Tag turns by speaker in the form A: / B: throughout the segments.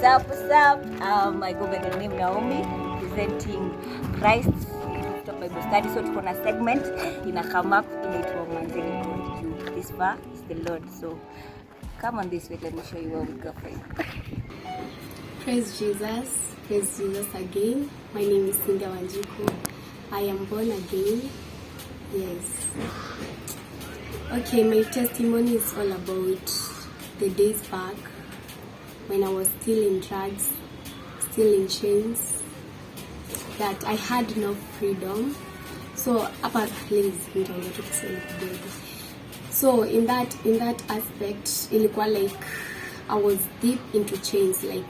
A: What's up? I go by the name Naomi, presenting Christ Rooftop Bible Study. So tuko na segment ina come up inaitwa MANZEE NI GOD. This far is the Lord. So come on this way, let me show you where we go from.
B: Praise Jesus again. My name is Cindy Wanjiku. I am born again. Yes. Okay, my testimony is all about the days back when I was still in drugs, still in chains, that I had no freedom. So so in that aspect, ilikuwa like I was deep into chains. Like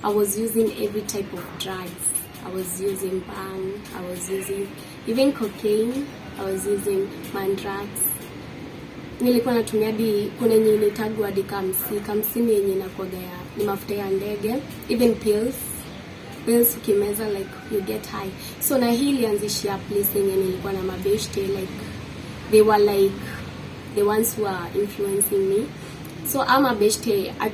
B: I was using every type of drugs. I was using bang, I was using even cocaine, I was using mandrax. Nilikuwa natumia hadi kuna yenye inatagwa hadi kamsini yenye inakuwaga ni mafuta ya ndege, even pills ukimeza like you get high. So na hii ilianzishia place yenye nilikuwa na mabeshte, like they were like the ones who are influencing me. So ama beshte, I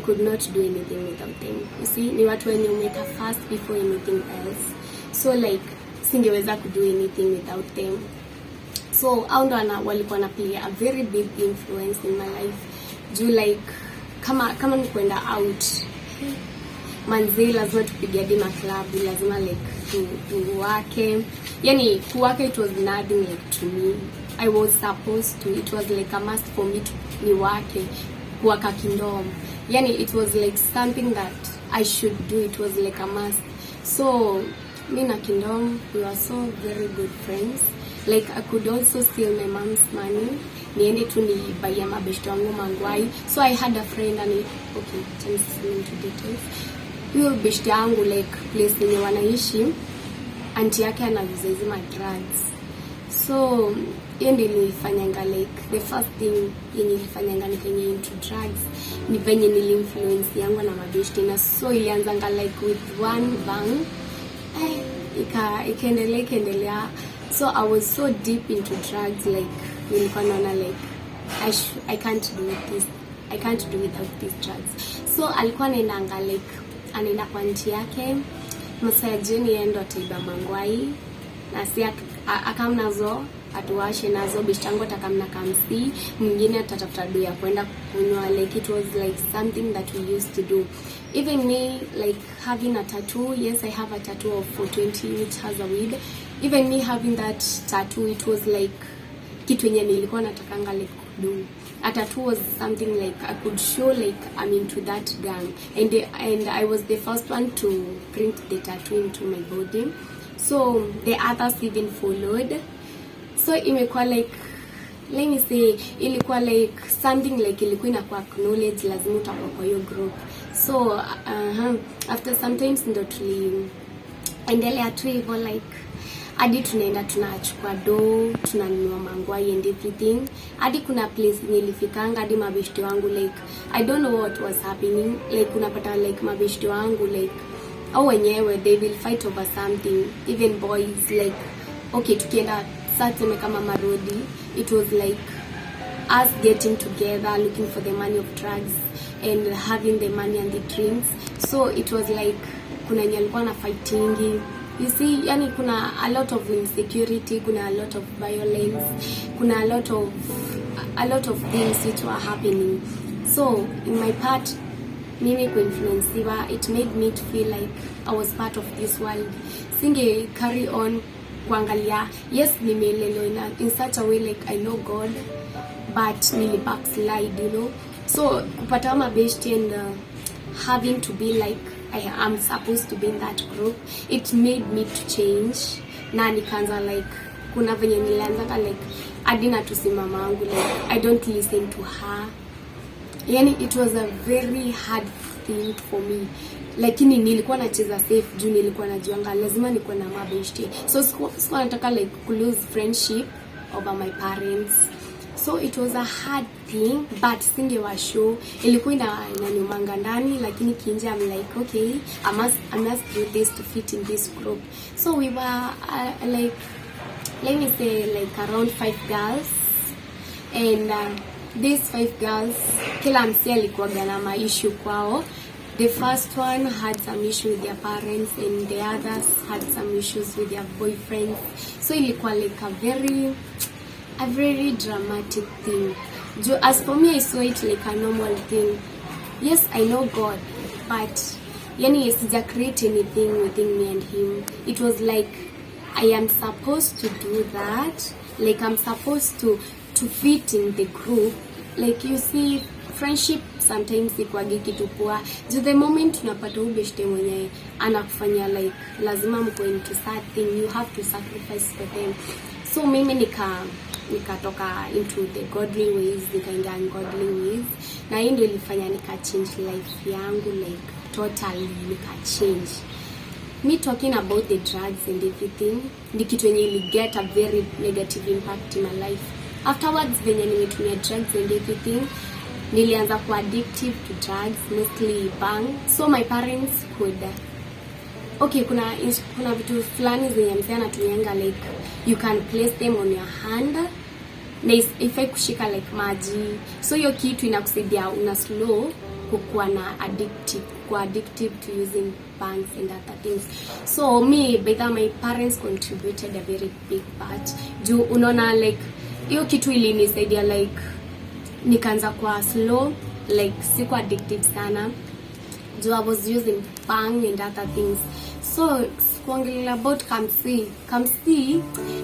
B: could not do anything without them. You see, ni watu wenye umeka fast before anything else. So like singeweza to do anything without them. So hao ndo walikuwa na play a very big influence in my life. Juu like kama ni kwenda out, manzee lazima tupige hadi club, lazima like tuwake. Yani kuwake, it was nothing like to me. I was supposed to, it was like a must for me to niwake kuwaka kindom. Yani it was like something that I should do. It was like a must. So me na kindom, we were so very good friends. Like I could also steal my mom's money. Niende tu ni buy mabeshto wangu mangwai. So I had a friend and okay, just into details. Huyo beshto yangu like place yenye wanaishi, auntie yake anauza hizo drugs. So hiyo ndio nilifanyanga like the first thing yenye nilifanyanga ni venye into drugs. Ni venye nilinfluence yangu na mabeshto, na so ilianzanga like with one bang. Ikaendelea. So I was so deep into drugs, like nilikuwa naona like I can't do this. I can't do without these drugs. So alikuwa anaendanga like anaenda kwa nchi yake, masaa ya jioni yendo ataiba mangwai, na si akamnazo atuwashe nazo, bishtangu atakamna kamsi, mwingine atatafuta do ya kwenda kunywa. Like it was like something that we used to do. Even me, like having a tattoo. Yes, I have a tattoo of 420 which has a weed. Even me having that tattoo, it was like kitu yenye nilikuwa natakanga like do. A tattoo was something like I could show like I'm into that gang, and I was the first one to print the tattoo into my body. So the others even followed. So imekuwa like, let me say, ilikuwa like something like ilikuwa inakuwa acknowledge, lazima utakuwa kwa hiyo group. So after sometimes ndo tuliendelea tu hivyo, like hadi tunaenda tunachukua do, tunanunua mangwai and everything. Hadi kuna place nilifikanga hadi mabeshte wangu like I don't know what was happening, like unapata like mabeshte wangu like au wenyewe they will fight over something. Even boys like okay, tukienda sasa kama marodi, it was like us getting together looking for the money of drugs and having the money and the drinks. So it was like kuna yenye alikuwa na fighting. You see, yani kuna a lot of insecurity, kuna a lot of violence, kuna a lot of things which were happening. So in my part, mimi kuinfluencewa, it made me to feel like I was part of this world. Singe carry on kuangalia, yes nimelelewa in such a way like I know God, but nili backslide, you know. So kupata mabeshte and having to be like I am supposed to be in that group, it made me to change. Na nikaanza like kuna venye nilianza like adina tusimama wangu like I don't listen to her. Yani it was a very hard thing for me. Lakini nilikuwa nacheza safe juu nilikuwa najianga lazima nikuwe na mabeshte. So sikuwa nataka like lose friendship over my parents. So it was a hard thing, but singewa show. Ilikuwa inaniumanga ndani, lakini kinje I'm like okay, I must do this to fit in this group. So we were like, let me say like around 5 girls, and these 5 girls, kila msi alikuwa na maishu kwao. The first one had some issue with their parents and the others had some issues with their boyfriends. So ilikuwa like a very dramatic thing. As for me, I saw it like a normal thing. Yes, I know God, but yani sija create anything within me and him. It was like I am supposed to do that. Like I'm supposed to fit in the group. Like you see, friendship sometimes ikwagi kitu poa. The moment unapata ubeshte mwenye anakufanya like lazima mko into something, you have to sacrifice for them. So mimi nikatoka into the godly ways, nikaenda ungodly ways, na hii ndio ilifanya change life yangu like totally, change. Me talking about the drugs and everything, ni kitu yenye ili get a very negative impact in my life. Afterwards, venye nimetumia drugs and everything, nilianza kuwa addictive to drugs, mostly bang. So my parents could kuna vitu fulani zenye mzee anatumianga like you can place them on your hand na ifai kushika like maji. So hiyo kitu inakusaidia una slow kukuwa na addictive to using bangs and other things. So me, better my parents contributed a very big part. Juu unaona like hiyo kitu ilinisaidia like nikaanza kwa slow, like siko addictive sana. Juu I was using bang and other things. So kuongelea about kamsi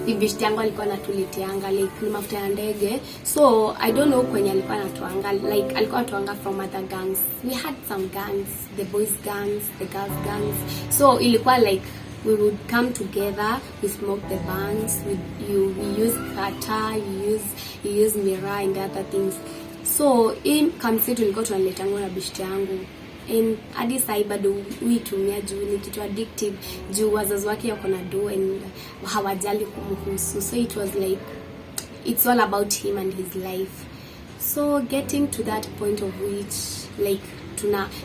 B: ni bishti yangu alikuwa anatuleteanga like ni mafuta ya ndege. So I don't know kwenye alikuwa anatoanga, like alikuwa anatoanga from other gangs. We had some gangs, the boys gangs, the girls gangs. So ilikuwa like we would come together, we smoke the bangs, we use kata, we use mirror and other things. So in kamsi tulikuwa tunaletangwa na bishti yangu. And hadi sai bado uitumia juu ni kitu addictive, juu wazazi wake wako na do and hawajali kumhusu. So it was like it's all about him and his life. So getting to that point of which like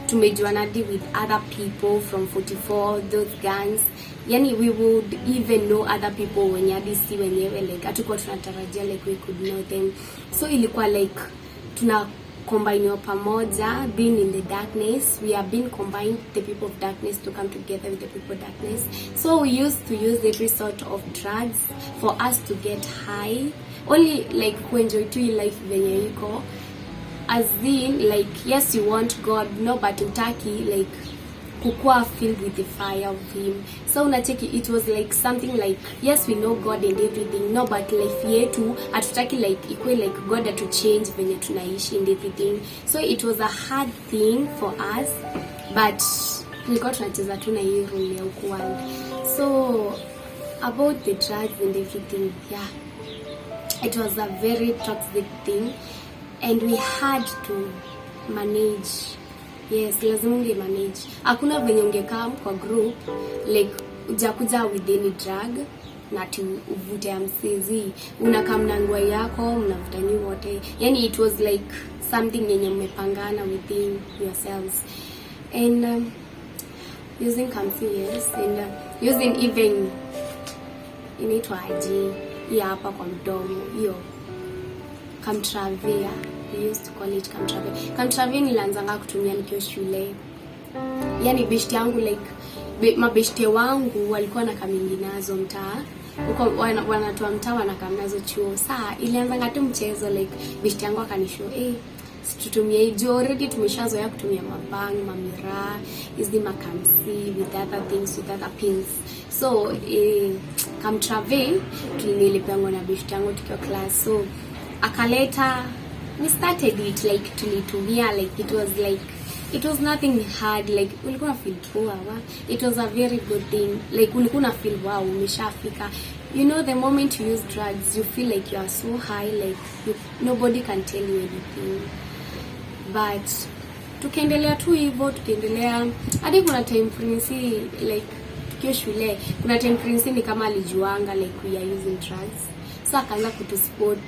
B: tumejuana with other people from 44, those gangs. Yani we would even know other people wenye hadi si wenyewe like hatukuwa tunatarajia like we could know them. So ilikuwa like tuna combine pamoja, being in the darkness. We have been combined, the people of darkness to come together with the people of darkness. So we used to use every sort of drugs for us to get high, only like to enjoy to life venye iko. As in like yes you want God, no, but utaki like kukua filled with the fire of him. So unacheki, it was like something like yes we know God and everything, no, but life yetu hatutaki like ikwe like God to change venye tunaishi and everything. So it was a hard thing for us, but tulikuwa tunacheza tu na hiyo role ya ukuana. So about the drugs and everything, yeah, it was a very toxic thing and we had to manage. Yes, lazima unge manage. Hakuna venye ungekaa kwa group like ujakuja with any drug na tu uvute ya msezi. Unakaa na nguo yako, mnavuta nyi wote. Yani it was like something yenye mmepangana within yourselves. And using kamsi, yes, and using even inaitwa aje ya hapa kwa mdomo hiyo kamtravia. We used to call it kamtravia. Kamtravia nilianzanga kutumia nikiwa shule. Yani beshte yangu like mabeshte wangu walikuwa na kamindi nazo mtaa. Uko wanatoa mtaa wanakamnazo chuo. Saa ilianzanga tu mchezo like beshte yangu akanisho situtumie hiyo, already tumeshazoea kutumia mabang, mamira, hizi makamsi with other things, with other pins. So kamtravia nilipeangwa na beshte yangu tukiwa class. So akaleta, we started it like tulitumia like it was nothing hard, like ulikuwa feel poa. It was a very good thing, like ulikuwa feel wow umeshafika. You know, the moment you use drugs you feel like you are so high, like nobody can tell you anything. But tukaendelea tu hivyo, tukaendelea hadi kuna time prince like tukiwa shule, kuna time prince ni kama alijuanga like we are using drugs. So akaanza kutusport,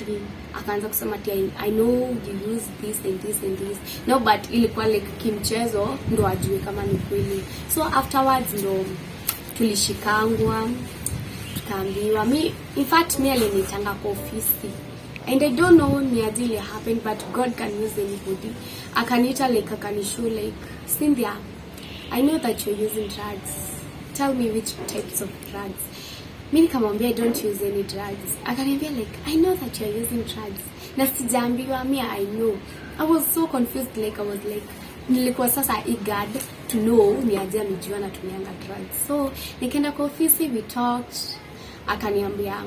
B: akaanza kusema ati I know you use this and this and this. No, but ilikuwa like kimchezo ndo ajue kama ni kweli. So afterwards ndo tulishikangwa, tukaambiwa. In fact alinitanga kwa ofisi. And I don't know ni aje it happened, but God can use anybody. Akaniita like akanishow like, Cynthia, I know that you're using drugs. Tell me which types of drugs. Mimi nikamwambia I don't use any drugs. Akaniambia like, I know that you're using drugs. Na sijaambiwa, mimi I know. I was so confused, like I was like, nilikuwa sasa eager to know ni aje amejua natumianga drugs. So nikaenda kwa ofisi, we talked. Akaniambia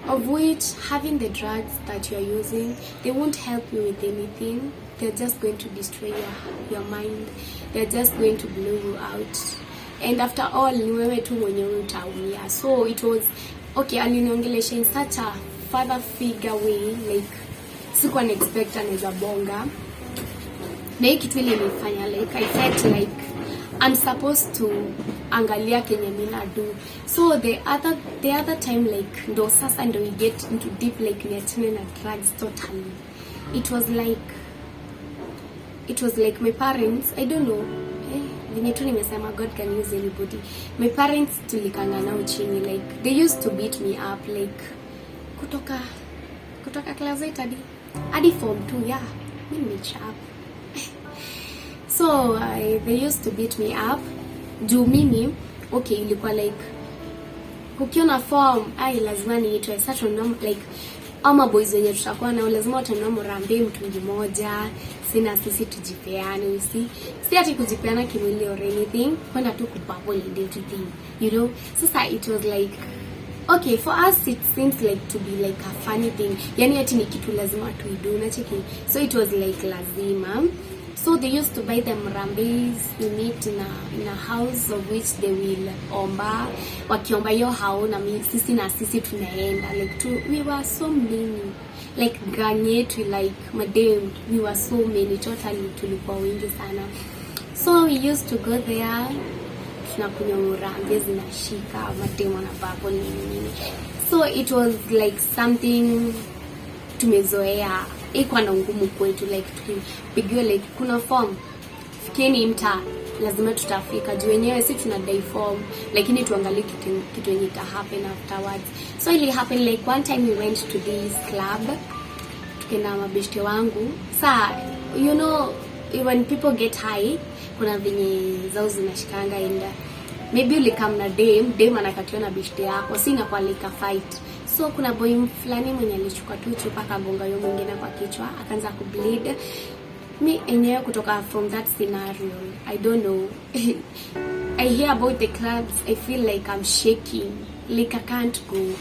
B: of which having the drugs that you are using, they won't help you with anything. They're just going to destroy your mind. They're just going to blow you out. And after all, ni wewe tu mwenyewe utaumia. So it was okay, aliniongelesha in such a father figure way, like sikuwa na expect anaweza bonga. Na hii kitu ile nilifanya like I felt like I'm supposed to angalia kenye mina do. So the other time like ndo sasa ndo we get into deep like niachane na drugs totally. It was like my parents, I don't know, venye tu nimesema God can use anybody. My parents tulikanga nao chini, like they used to beat me up like kutoka class 8 hadi form 2, yeah, mimi nimechap. So they used to beat me up. Juu mimi okay, ilikuwa like ukiona form lazima niitwe such like ama boys wenye tutakuwa na lazima watanua mrambe mtu mmoja, sina sisi tujipeane, si ati kujipeana kimwili or anything, kwenda tu kububble and everything, you know. Sasa it was like okay, for us it seems like to be like a funny thing, yani ati ni kitu lazima tuido na cheki. So it was like lazima. So they used to buy them rambes. We meet in a house of which they will omba. Wakiomba yo hao na sisi tunaenda. Like we were so many. Like ganyetu, like madam, we were so many. Totally tulikuwa wengi sana. So we used to go there. Tunakunywa rambe zinashika, madam wanapapo nini. So it was like something tumezoea. Ikuwa na ngumu kwetu, like tukipigiwa like kuna form fikeni mta lazima tutafika juu wenyewe si tunadai form, lakini tuangalie kitu yenye ita happen afterwards. So it happened like one time we went to this club tukenda mabeshte wangu. You know when people get high kuna venye zao zinashikanga, and maybe ulikam na dem anakatiwa na beshte yako, si inakuwa like a fight. So kuna boy fulani mwenye alichukua tu chupa kagonga yule mwingine kwa kichwa, akaanza kubleed. Me enyewe kutoka from that scenario, I don't know. I hear about the clubs, I feel like I'm shaking, like I can't go.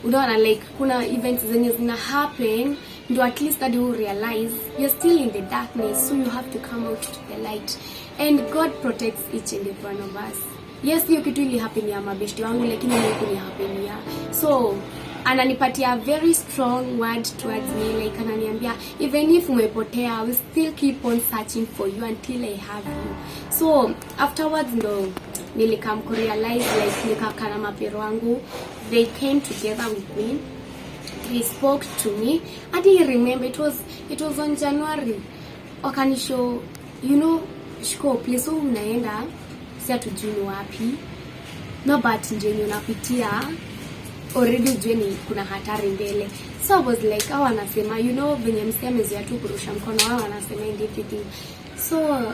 B: Unaona like kuna events zenye zina happen, ndo at least that you realize you're still in the darkness, so you have to come out to the light. And God protects each and every one of us. Yes, hiyo kitu ili happen ya mabeshti wangu, lakini hiyo kuni happen ya. So ananipatia very strong word towards me, like ananiambia even if umepotea I will still keep on searching for you until I have you. So afterwards ndo nilikam realize like nikakana mapero wangu, they came together with me, they spoke to me. I didn't remember, it was on January. Wakanisho, you know, shiko place unaenda si atujui wapi, no but njenye unapitia already ujeni kuna hatari mbele. So I was like, wanasema, you know, venye msiamezoea tu kurusha mkono, wanasema and everything. So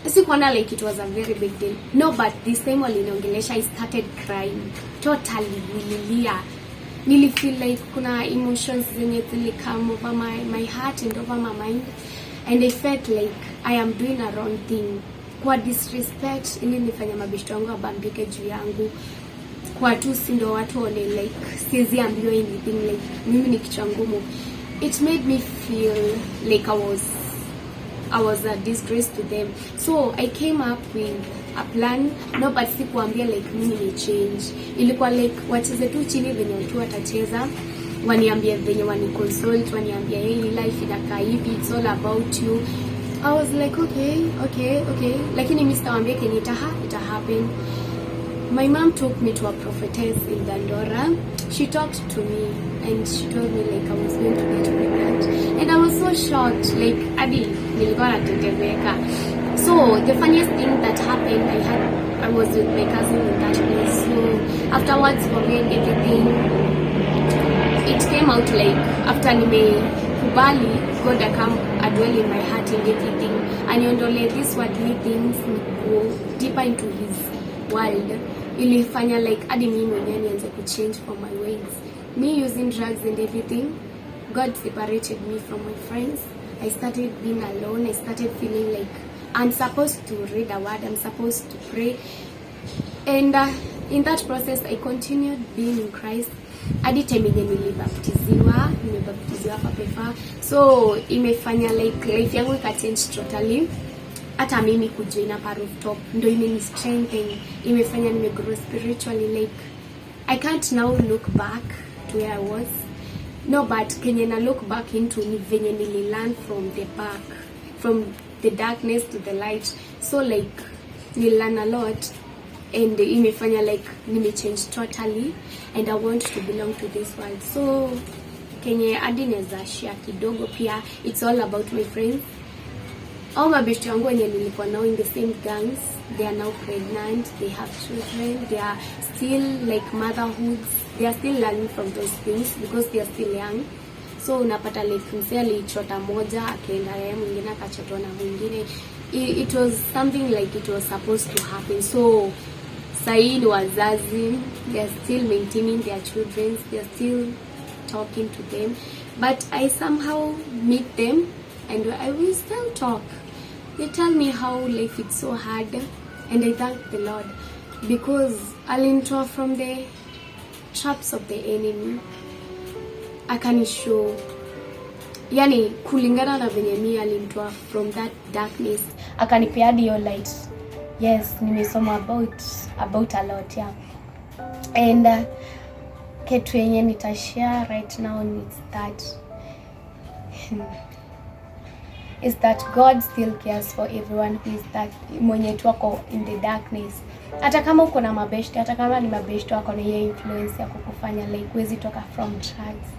B: sikuona like it was a very big deal. No, but this time waliniongelesha, I started crying. Totally, nili feel like kuna emotions zenye zili come over my heart and over my mind. And I felt like I am doing a wrong thing. Kwa disrespect, ili nifanya mabishto wangu wabambike juu yangu. Kwa tu sindo watu wale like sizi ambiwa anything, like mimi ni kichwa ngumu. It made me feel like I was a disgrace to them. So I came up with a plan. No, but sikuambia like mimi ni change. Ilikuwa like wacheze tu chini venye watu watacheza, waniambia venye wani consult, waniambia hey, life inakaa hivi, it's all about you. I was like okay. Lakini mimi sitawaambia kenye ita happen. My mom took me to a prophetess in Dandora. She talked to me and she told me like I was going to get pregnant. And I was so shocked, like adi nilikuwa natetemeka. So the funniest thing that happened, I was with my cousin in that place. So afterwards for me and everything, it came out like after nimekubali, God akam adwell in my heart in everything, aniondole these worldly things, go deeper into his world. Ilifanya like hadi mimi mwenyewe nianze kuchange from my ways. Me using drugs and everything, God separated me from my friends. I started being alone. I started feeling like I'm supposed to read a word, I'm supposed to pray. And in that process, I continued being in Christ. Hadi time yenye nimebaptiziwa hapa pefa. So imefanya like life yangu ikachange totally. Hata mimi kujoin hapa rooftop ndo imeni strengthen, imefanya nimegrow spiritually. Like I can't now look back to where I was. No, but kenye na look back into ni venye nililearn from the back, from the darkness to the light. So like nililearn a lot, and imefanya like nimechange totally, and I want to belong to this world. So kenye hadi neza share kidogo pia, it's all about my friends. All my best yangu wenye nilikuwa nao in the same gangs, they are now pregnant, they have children, they are still like motherhoods, they are still learning from those things because they are still young. So unapata like msee alichota moja akaenda yeye mwingine akachotwa na mwingine. It was something like it was supposed to happen. So sahi ni wazazi, they are still maintaining their children, they are still talking to them, but I somehow meet them and I will still talk. They tell me how life is so hard, and I thank the Lord because alinitoa from the traps of the enemy, akanishow, yani kulingana na venye mimi alinitoa from that darkness, akanipea hadi your light. Yes, nimesoma about a lot, yeah. And kitu yenye nitashare right now is that God still cares for everyone who is that mwenye tuko in the darkness. Hata kama uko na mabeshte, hata kama ni mabeshte wako na hiyo influence ya kukufanya like wezi toka from drugs,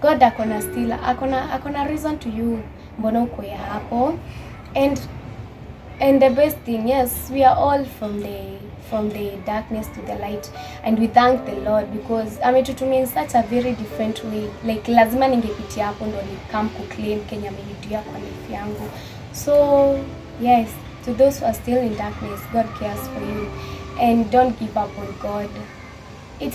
B: God akona still akona reason to you mbona uko ya hapo. And the best thing, yes, we are all from the darkness to the light, and we thank the Lord because ametutumia in such a very different way. Like lazima ningepitia hapo ndo ni come kuclaim Kenya amenidia kwa life yangu. So yes, to those who are still in darkness, God cares for you, and don't give up on God. It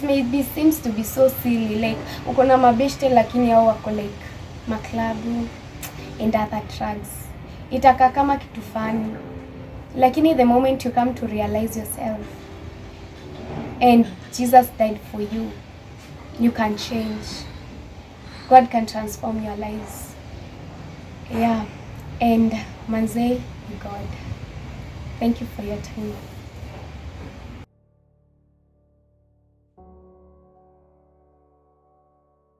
B: seems to be so silly, like uko na mabeshte lakini hao wako like maklabu and other drugs. Itaka kama kitu fani, lakini the moment you come to realize yourself and Jesus died for you, you can change. God can transform your lives. Yeah. And Manzee ni God. Thank you for your time.